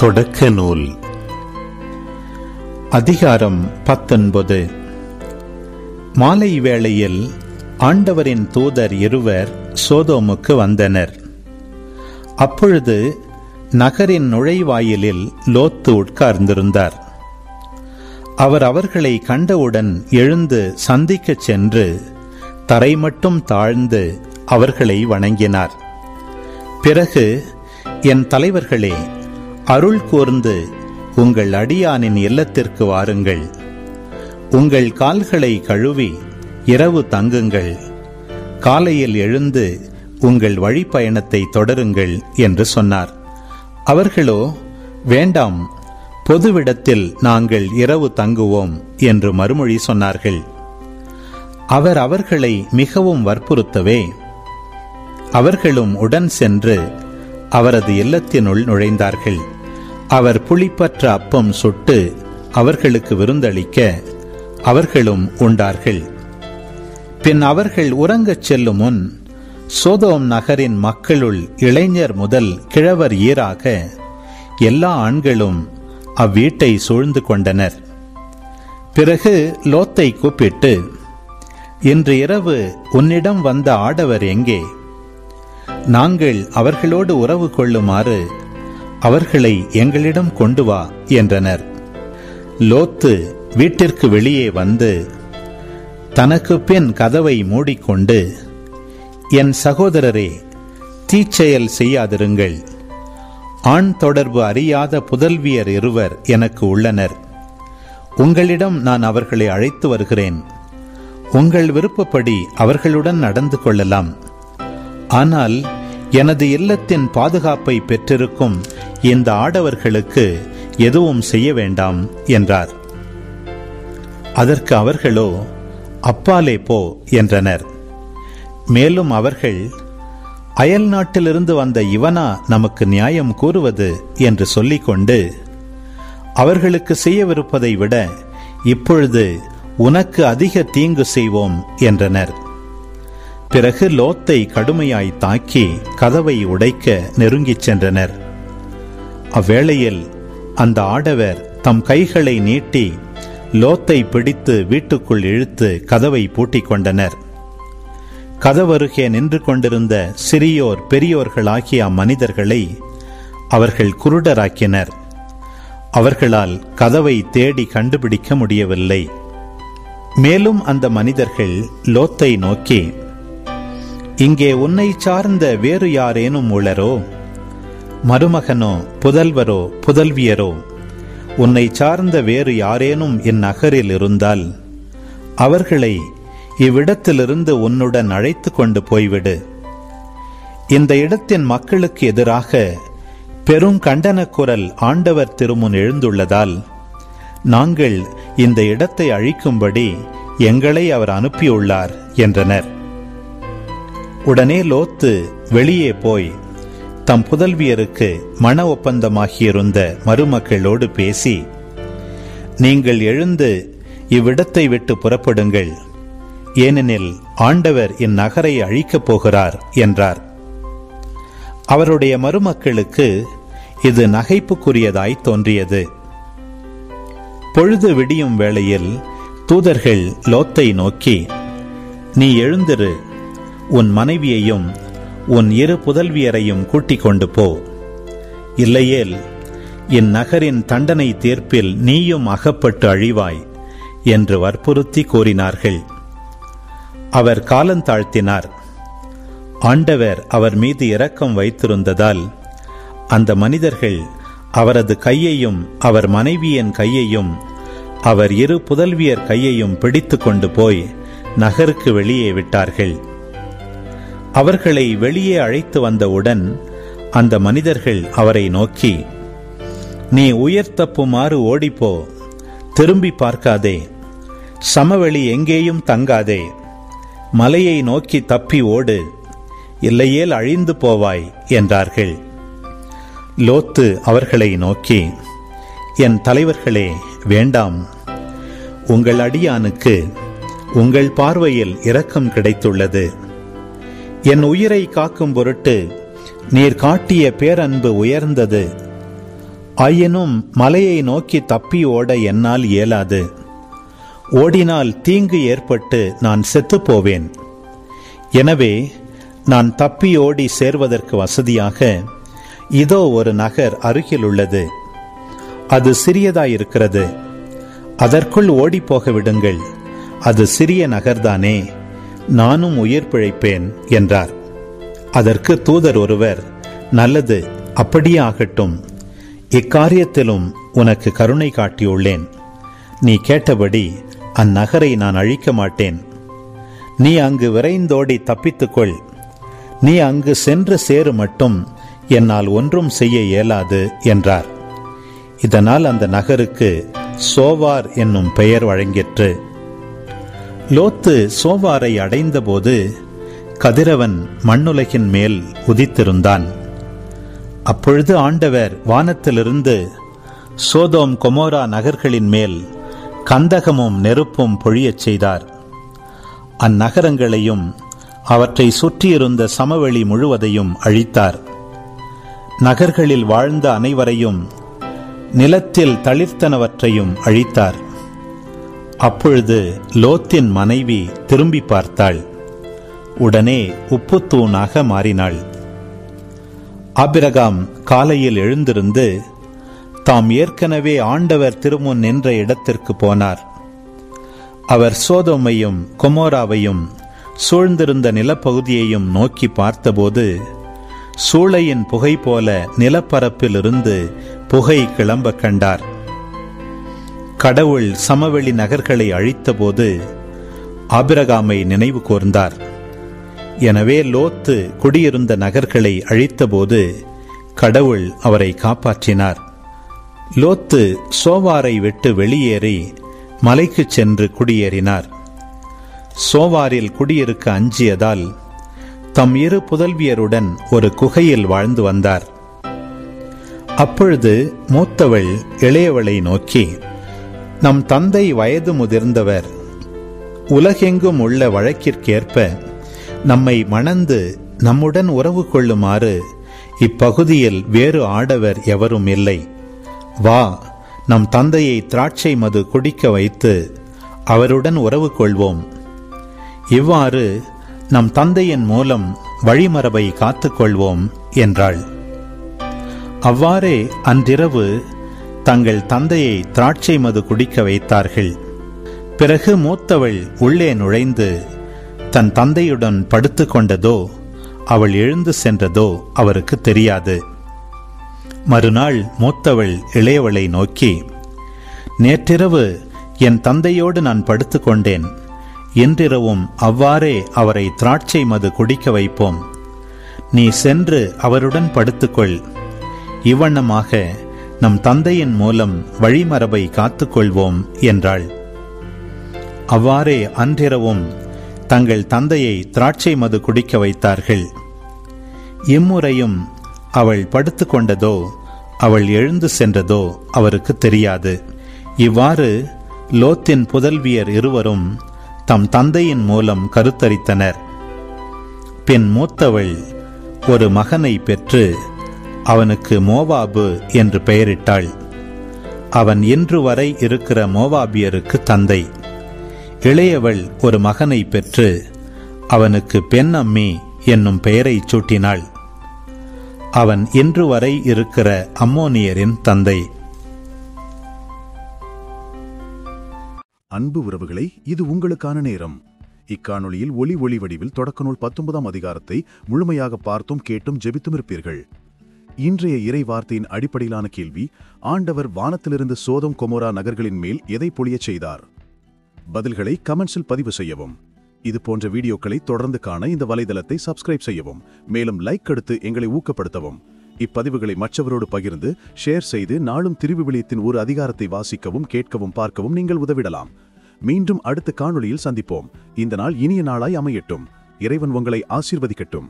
தொடக்க நூல் அதிகாரம் 19. மாலை வேளையில் ஆண்டவரின் தூதர் இருவர் சோதோமுக்கு வந்தனர். அப்பொழுது நகரின் நுழைவாயிலில் லோத்து உட்கார்ந்திருந்தார். அவர் அவர்களை கண்டவுடன் எழுந்து சந்திக்கச் சென்று தரை மட்டும் தாழ்ந்து அவர்களை வணங்கினார். பிறகு, என் தலைவர்களே, அருள் கூர்ந்து உங்கள் அடியானின் இல்லத்திற்கு வாருங்கள். உங்கள் கால்களை கழுவி இரவு தங்குங்கள். காலையில் எழுந்து உங்கள் வழிப்பயணத்தை தொடருங்கள் என்று சொன்னார். அவர்களோ, வேண்டாம், பொதுவிடத்தில் நாங்கள் இரவு தங்குவோம் என்று மறுமொழி சொன்னார்கள். அவர் அவர்களை மிகவும் வற்புறுத்தவே, அவர்களும் உடன் சென்று அவரது இல்லத்தினுள் நுழைந்தார்கள். அவர் புளிப்பற்ற அப்பம் சுட்டு அவர்களுக்கு விருந்தளிக்க அவர்களும் உண்டார்கள். பின் அவர்கள் உறங்கச் செல்லும் முன் சோதோம் நகரின் மக்களுள் இளைஞர் முதல் கிழவர் ஈராக எல்லா ஆண்களும் அவ்வீட்டை சூழ்ந்து கொண்டனர். பிறகு லோத்தை கூப்பிட்டு, இன்று இரவு உன்னிடம் வந்த ஆடவர் எங்கே? நாங்கள் அவர்களோடு உறவு கொள்ளுமாறு அவர்களை எங்களிடம் கொண்டு வா என்றனர். லோத்து வீட்டிற்கு வெளியே வந்து தனக்கு பின் கதவை மூடிக்கொண்டு, என் சகோதரரே, தீச்செயல் செய்யாதிருங்கள். ஆண் தொடர்பு அறியாத புதல்வியர் இருவர் எனக்கு உள்ளனர். உங்களிடம் நான் அவர்களை அழைத்து வருகிறேன். உங்கள் விருப்பப்படி அவர்களுடன் நடந்து கொள்ளலாம். ஆனால் எனது இல்லத்தின் பாதுகாப்பை பெற்றிருக்கும் இந்த ஆடவர்களுக்கு எதுவும் செய்ய வேண்டாம் என்றார். அதற்கு அவர்களோ, அப்பாலே போ என்றனர். மேலும் அவர்கள், அயல் நாட்டிலிருந்து வந்த இவனா நமக்கு நியாயம் கூறுவது என்று சொல்லிக்கொண்டு, அவர்களுக்கு செய்யவிருப்பதை விட இப்பொழுது உனக்கு அதிக தீங்கு செய்வோம் என்றனர். பிறகு லோத்தை கடுமையாய் தாக்கி கதவை உடைக்க நெருங்கிச் சென்றனர். அவ்வேளையில் அந்த ஆடவர் தம் கைகளை நீட்டி லோத்தை பிடித்து வீட்டுக்குள் இழுத்து கதவை பூட்டிக் கொண்டனர். கதவருகே நின்று கொண்டிருந்த சிறியோர் பெரியோர்களாகிய அம்மனிதர்களை அவர்கள் குருடராக்கினர். அவர்களால் கதவை தேடி கண்டுபிடிக்க முடியவில்லை. மேலும் அந்த மனிதர்கள் லோத்தை நோக்கி, இங்கே உன்னை சார்ந்த வேறு யாரேனும் உள்ளரோ? மருமகனோ புதல்வரோ புதல்வியரோ உன்னை சார்ந்த வேறு யாரேனும் இந்நகரில் இருந்தால் அவர்களை இவ்விடத்திலிருந்து உன்னுடன் அழைத்து கொண்டு போய்விடு. இந்த இடத்தின் மக்களுக்கு எதிராக பெரும் கண்டன குரல் ஆண்டவர் திருமுன் எழுந்துள்ளதால் நாங்கள் இந்த இடத்தை அழிக்கும்படி எங்களை அவர் அனுப்பியுள்ளார் என்றனர். உடனே லோத்து வெளியே போய் தம் புதல்வியருக்கு மன ஒப்பந்தமாகியிருந்த மருமக்களோடு பேசி, நீங்கள் எழுந்து இவ்விடத்தை விட்டு புறப்படுங்கள், ஏனெனில் ஆண்டவர் இந்நகரை அழிக்கப் போகிறார் என்றார். அவருடைய மருமக்களுக்கு இது நகைப்புக்குரியதாய் தோன்றியது. பொழுது விடியும் வேளையில் தூதர்கள் லோத்தை நோக்கி, நீ எழுந்திரு, உன் மனைவியையும் உன் இரு புதல்வியரையும் கூட்டிக் கொண்டு போ. இல்லையேல் இந்நகரின் தண்டனை தீர்ப்பில் நீயும் அகப்பட்டு அழிவாய் என்று வற்புறுத்தி கூறினார்கள். அவர் காலந்தாழ்த்தினார். ஆண்டவர் அவர் மீது இரக்கம் வைத்திருந்ததால் அந்த மனிதர்கள் அவரது கையையும் அவர் மனைவியின் கையையும் அவர் இரு புதல்வியர் கையையும் பிடித்து கொண்டு போய் நகருக்கு வெளியே விட்டார்கள். அவர்களை வெளியே அழைத்து வந்தவுடன் அந்த மனிதர்கள் அவரை நோக்கி, நீ உயிர் தப்புமாறு ஓடிப்போ, திரும்பி பார்க்காதே, சமவெளி எங்கேயும் தங்காதே, மலையை நோக்கி தப்பி ஓடு, இல்லையேல் அழிந்து போவாய் என்றார்கள். லோத்து அவர்களை நோக்கி, என் தலைவர்களே, வேண்டாம். உங்கள் அடியானுக்கு உங்கள் பார்வையில் இரக்கம் கிடைத்துள்ளது. என் உயிரை காக்கும் பொருட்டு நீர் காட்டிய பேரன்பு உயர்ந்தது. ஆயினும் மலையை நோக்கி தப்பி ஓட என்னால் இயலாது. ஓடினால் தீங்கு ஏற்பட்டு நான் செத்துப்போவேன். எனவே நான் தப்பி ஓடி சேர்வதற்கு வசதியாக இதோ ஒரு நகர் அருகில் உள்ளது. அது சிறியதாயிருக்கிறது. அதற்குள் ஓடிப்போக விடுங்கள். அது சிறிய நகர்தானே, நானும் உயிர் பிழைப்பேன் என்றார். அதற்கு தூதர் ஒருவர், நல்லது, அப்படியே ஆகட்டும். இக்காரியத்திலும் உனக்கு கருணை காட்டியுள்ளேன். நீ கேட்டபடி அந்நகரை நான் அழிக்க மாட்டேன். நீ அங்கு விரைந்தோடி தப்பித்துக்கொள். நீ அங்கு சென்று சேரு மட்டும் என்னால் ஒன்றும் செய்ய இயலாது என்றார். இதனால் அந்த நகருக்கு சோவார் என்னும் பெயர் வழங்கிற்று. லோத்து சோவாரை அடைந்தபோது கதிரவன் மண்ணுலகின் மேல் உதித்திருந்தான். அப்பொழுது ஆண்டவர் வானத்திலிருந்து சோதோம் கொமோரா நகர்களின் மேல் கந்தகமும் நெருப்பும் பொழியச் செய்தார். அந்நகரங்களையும் அவற்றை சுற்றியிருந்த சமவெளி முழுவதையும் அழித்தார். நகர்களில் வாழ்ந்த அனைவரையும் நிலத்தில் தளிர்த்தனவற்றையும் அழித்தார். அப்பொழுது லோத்தின் மனைவி திரும்பி பார்த்தாள். உடனே உப்புத்தூணாக மாறினாள். ஆபிரகாம் காலையில் எழுந்திருந்து தாம் ஏற்கனவே ஆண்டவர் திருமுன் நின்ற இடத்திற்கு போனார். அவர் சோதோமையும் கொமோராவையும் சூழ்ந்திருந்த நிலப்பகுதியையும் நோக்கி பார்த்தபோது சூளையின் புகை போல நிலப்பரப்பிலிருந்து புகை கிளம்ப கண்டார். கடவுள் சமவெளி நகர்களை அழித்தபோது ஆபிரகாமை நினைவு கூர்ந்தார். எனவே லோத்து குடியிருந்த நகர்களை அழித்தபோது கடவுள் அவரை காப்பாற்றினார். லோத்து சோவாரை விட்டு வெளியேறி மலைக்கு சென்று குடியேறினார். சோவாரில் குடியிருக்க அஞ்சியதால் தம் இரு புதல்வியருடன் ஒரு குகையில் வாழ்ந்து வந்தார். அப்பொழுது மூத்தவள் இளையவளை நோக்கி, நம் தந்தை வயது முதிர்ந்தவர். உலகெங்கும் உள்ள வழக்கிற்கேற்ப நம்மை மணந்து நம்முடன் உறவு கொள்ளுமாறு இப்பகுதியில் வேறு ஆடவர் எவரும் இல்லை. வா, நம் தந்தையை திராட்சை மது குடிக்க வைத்து அவருடன் உறவு கொள்வோம். இவ்வாறு நம் தந்தையின் மூலம் வழிமரபை காத்துக்கொள்வோம் என்றாள். அவ்வாறே அன்றிரவு தங்கள் தந்தையை திராட்சை மது குடிக்க வைத்தார்கள். பிறகு மூத்தவள் உள்ளே நுழைந்து தன் தந்தையுடன் படுத்து கொண்டதோ அவள் எழுந்து சென்றதோ அவருக்கு தெரியாது. மறுநாள் மூத்தவள் இளையவளை நோக்கி, நேற்றிரவு என் தந்தையோடு நான் படுத்து கொண்டேன். இன்றிரவும் அவ்வாறே அவரை திராட்சை மது குடிக்க வைப்போம். நீ சென்று அவருடன் படுத்துக்கொள். இவ்வண்ணமாக நம் தந்தையின் மூலம் வழிமரபை காத்துக்கொள்வோம் என்றாள். அவ்வாறே அன்றிரவும் தங்கள் தந்தையை திராட்சை மது குடிக்க வைத்தார்கள். இம்முறையும் அவள் படுத்து கொண்டதோ அவள் எழுந்து சென்றதோ அவருக்கு தெரியாது. இவ்வாறு லோத்தின் புதல்வியர் இருவரும் தம் தந்தையின் மூலம் கருத்தரித்தனர். பின் மூத்தவள் ஒரு மகனை பெற்று அவனுக்கு மோவாபு என்று பெயரிட்டாள். அவன் இன்று வரை இருக்கிற மோவாபியருக்கு தந்தை. இளையவள் ஒரு மகனை பெற்று அவனுக்கு பெண் அம்மி என்னும் பெயரை சூட்டினாள். அவன் இன்று வரை இருக்கிற அம்மோனியரின் தந்தை. அன்பு உறவுகளை, இது உங்களுக்கான நேரம். இக்காணொளியில் ஒளி வடிவில் தொடக்க நூல் 19ஆம் அதிகாரத்தை முழுமையாக பார்த்தும் கேட்டும் ஜெபித்தும் இருப்பீர்கள். இன்றைய இறை வார்த்தையின் அடிப்படையிலான கேள்வி, ஆண்டவர் வானத்திலிருந்து சோதோம் கொமோரா நகர்களின் மேல் எதை பொழியச் செய்தார்? பதில்களை கமெண்ட்ஸில் பதிவு செய்யவும். இது போன்ற வீடியோக்களை தொடர்ந்து காண இந்த வலைதளத்தை சப்ஸ்கிரைப் செய்யவும். மேலும் லைக் கொடுத்து எங்களை ஊக்கப்படுத்தவும். இப்பதிவுகளை மற்றவரோடு பகிர்ந்து ஷேர் செய்து நாளும் திருவிவிலியத்தின் ஒரு அதிகாரத்தை வாசிக்கவும் கேட்கவும் பார்க்கவும் நீங்கள் உதவிடலாம். மீண்டும் அடுத்த காணொளியில் சந்திப்போம். இந்த நாள் இனிய நாளாய் அமையட்டும். இறைவன் உங்களை ஆசீர்வதிக்கட்டும்.